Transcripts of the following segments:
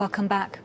Welcome back.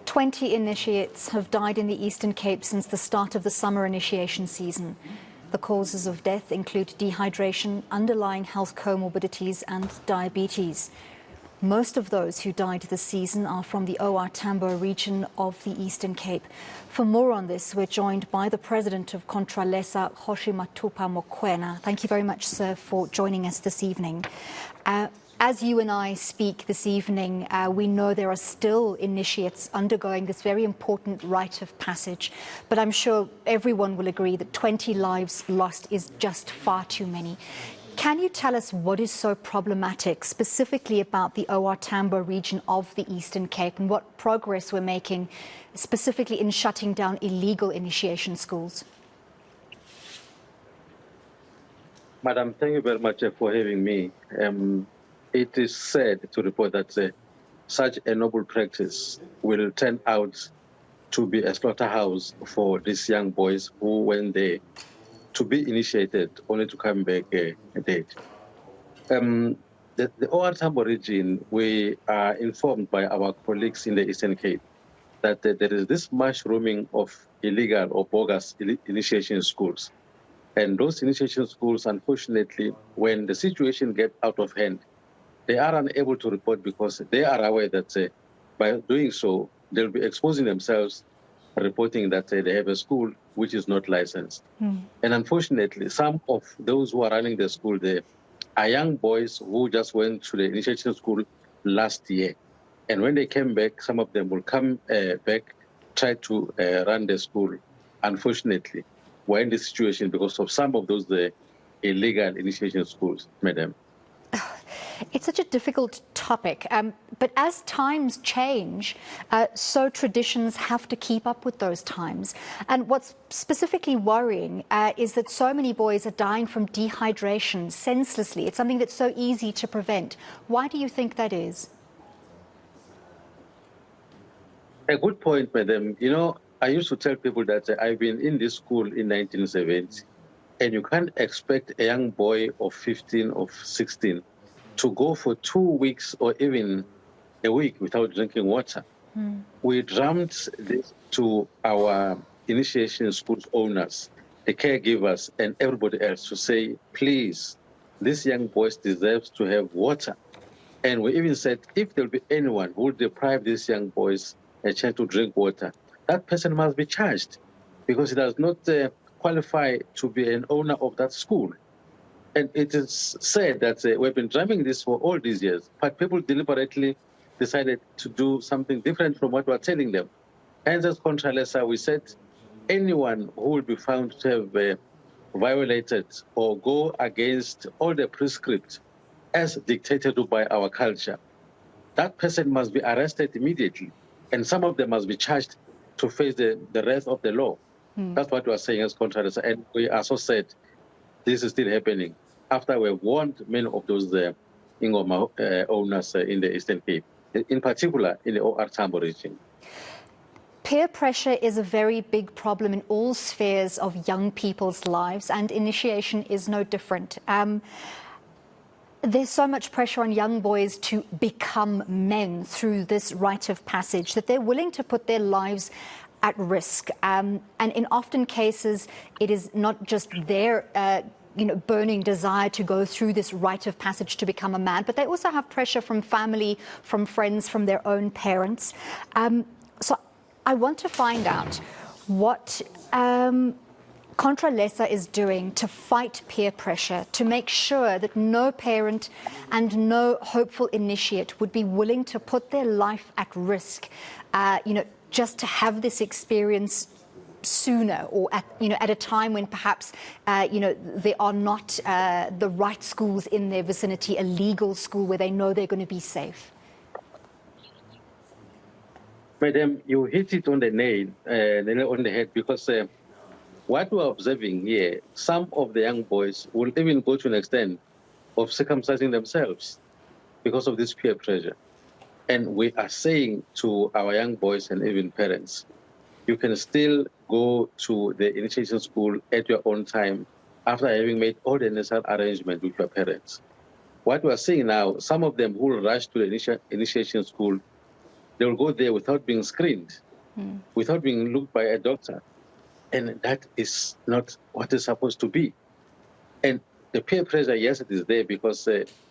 20 initiates have died in the Eastern Cape since the start of the summer initiation season. The causes of death include dehydration, underlying health comorbidities and diabetes. Most of those who died this season are from the OR Tambo region of the Eastern Cape. For more on this, we're joined by the president of Contralesa, Kgoshi Mathupa Mokoena. Thank you very much, sir, for joining us this evening. As you and I speak this evening, we know there are still initiates undergoing this very important rite of passage, but I'm sure everyone will agree that 20 lives lost is just far too many. Can you tell us what is so problematic specifically about the OR Tambo region of the Eastern Cape and what progress we're making specifically in shutting down illegal initiation schools? Madam, thank you very much for having me. It is sad to report that such a noble practice will turn out to be a slaughterhouse for these young boys who went there to be initiated only to come back dead. The OR Tambo region, we are informed by our colleagues in the Eastern Cape that there is this mushrooming of illegal or bogus initiation schools. And those initiation schools, unfortunately, when the situation gets out of hand, they are unable to report because they are aware that by doing so, they'll be exposing themselves, reporting that they have a school which is not licensed. And unfortunately, some of those who are running the school there are young boys who just went to the initiation school last year. And when they came back, some of them will come back, try to run the school. Unfortunately, we're in this situation because of some of those illegal initiation schools, madam. It's such a difficult topic, but as times change, so traditions have to keep up with those times. And what's specifically worrying is that so many boys are dying from dehydration senselessly. It's something that's so easy to prevent. Why do you think that is? A good point, madam. You know, I used to tell people that I've been in this school in 1970, and you can't expect a young boy of 15 or 16 to go for 2 weeks or even a week without drinking water. We drummed this to our initiation schools owners, the caregivers, and everybody else to say, please, these young boys deserve to have water. And we even said, if there'll be anyone who will deprive these young boys a chance to drink water, that person must be charged because he does not qualify to be an owner of that school. And it is said that we've been drumming this for all these years, but people deliberately decided to do something different from what we're telling them. And as Contralesa, we said anyone who will be found to have violated or go against all the prescripts as dictated by our culture, that person must be arrested immediately. And some of them must be charged to face the wrath of the law. That's what we are saying as Contralesa. And we are so sad this is still happening after we've warned many of those eNCA owners in the Eastern Cape, in particular in the OR Tambo region. Peer pressure is a very big problem in all spheres of young people's lives, and initiation is no different. There's so much pressure on young boys to become men through this rite of passage that they're willing to put their lives at risk. And in often cases, it is not just their burning desire to go through this rite of passage to become a man, but they also have pressure from family, from friends, from their own parents. So I want to find out what Contralesa is doing to fight peer pressure, to make sure that no parent and no hopeful initiate would be willing to put their life at risk, just to have this experience sooner or at a time when perhaps there are not the right schools in their vicinity, a legal school where they know they're going to be safe. Madam, you hit it on the nail, on the head, because what we're observing here, some of the young boys will even go to an extent of circumcising themselves because of this peer pressure. And we are saying to our young boys and even parents, you can still go to the initiation school at your own time after having made all the necessary arrangements with your parents. What we are seeing now, some of them who will rush to the initiation school They will go there without being screened, without being looked by a doctor. And that is not what is supposed to be. And the peer pressure, yes, it is there because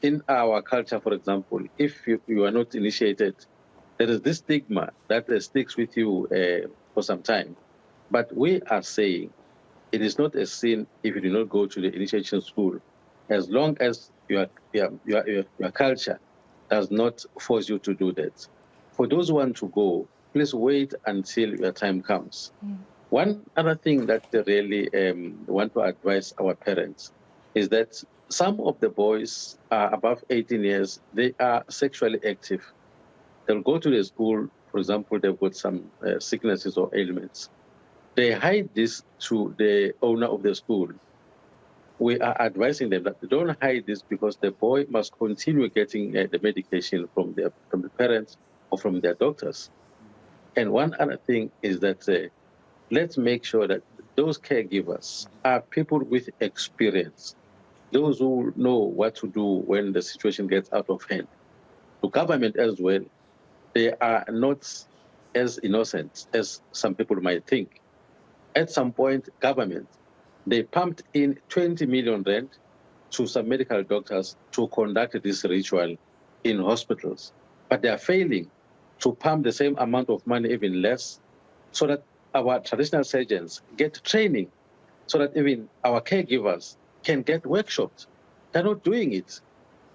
in our culture, for example, if you are not initiated, there is this stigma that sticks with you for some time. But we are saying it is not a sin if you do not go to the initiation school, as long as your culture does not force you to do that. For those who want to go, please wait until your time comes. One other thing that I really want to advise our parents is that some of the boys are above 18 years, they are sexually active. They'll go to the school, for example, they've got some sicknesses or ailments. They hide this to the owner of the school. We are advising them that they don't hide this because the boy must continue getting the medication from the parents or from their doctors. And one other thing is that let's make sure that those caregivers are people with experience, those who know what to do when the situation gets out of hand. The government as well, they are not as innocent as some people might think. At some point, government, they pumped in 20 million rand to some medical doctors to conduct this ritual in hospitals. But they are failing to pump the same amount of money, even less, so that our traditional surgeons get training, so that even our caregivers can get workshops. They're not doing it.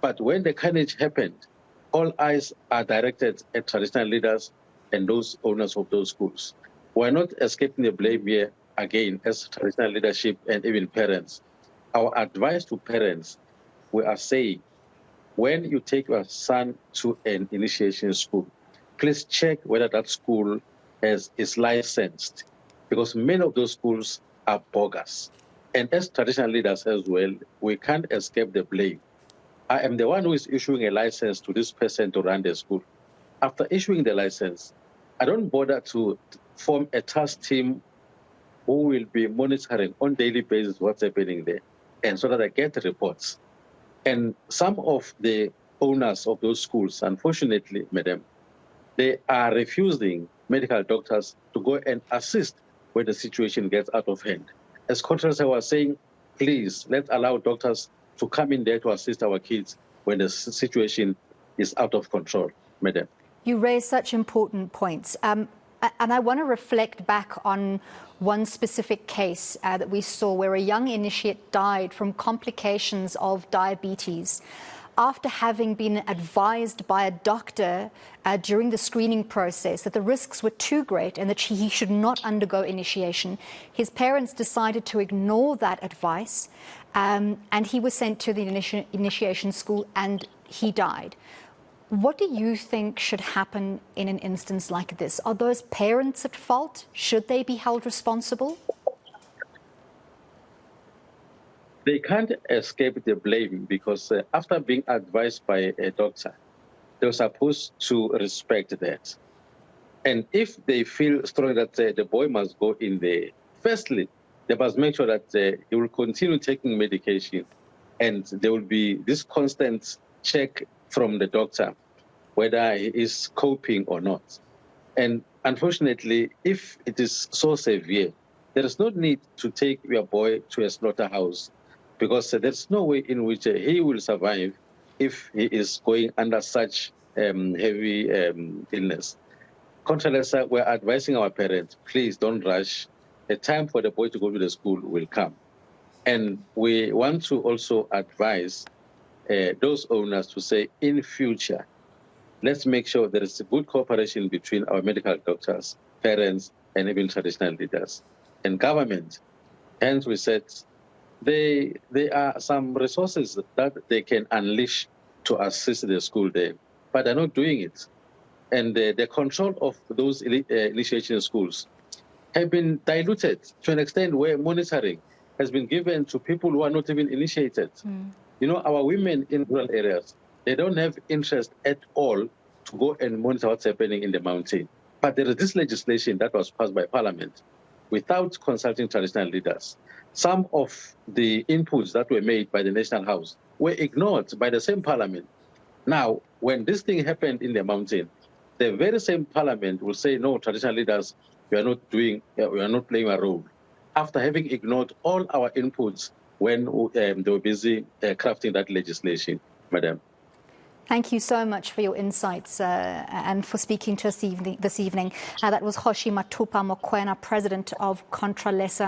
But when the carnage happened, all eyes are directed at traditional leaders and those owners of those schools. We're not escaping the blame here again as traditional leadership and even parents. Our advice to parents, we are saying, when you take your son to an initiation school, please check whether that school is licensed, because many of those schools are bogus. And as traditional leaders as well, we can't escape the blame. I am the one who is issuing a license to this person to run the school. After issuing the license, I don't bother to form a task team who will be monitoring on daily basis what's happening there, and so that I get reports. And some of the owners of those schools, unfortunately, madam, they are refusing medical doctors to go and assist when the situation gets out of hand. As Contralesa was saying, please, let's allow doctors to come in there to assist our kids when the situation is out of control, madam. You raise such important points. And I want to reflect back on one specific case that we saw where a young initiate died from complications of diabetes after having been advised by a doctor during the screening process that the risks were too great and that he should not undergo initiation. His parents decided to ignore that advice, and he was sent to the initiation school and he died. What do you think should happen in an instance like this? Are those parents at fault? Should they be held responsible? They can't escape the blame because after being advised by a doctor, they're supposed to respect that. And if they feel strong that the boy must go in there, firstly, they must make sure that he will continue taking medication, and there will be this constant check from the doctor whether he is coping or not. And unfortunately, if it is so severe, there is no need to take your boy to a slaughterhouse, because there's no way in which he will survive if he is going under such heavy illness. Contralesa, we're advising our parents, please don't rush. The time for the boy to go to the school will come. And we want to also advise those owners to say, in future, let's make sure there is a good cooperation between our medical doctors, parents, and even traditional leaders and government. Hence, we said there are some resources that they can unleash to assist the school there, but they're not doing it. And the control of those initiation schools have been diluted to an extent where monitoring has been given to people who are not even initiated. You know, our women in rural areas, they don't have interest at all to go and monitor what's happening in the mountain. But there is this legislation that was passed by Parliament without consulting traditional leaders. Some of the inputs that were made by the National House were ignored by the same Parliament. Now, when this thing happened in the mountain, the very same parliament will say, no, traditional leaders, we are not playing a role, after having ignored all our inputs when they were busy crafting that legislation, Madam. Thank you so much for your insights and for speaking to us this evening. That was Kgoshi Mathupa Mokoena, President of Contralesa.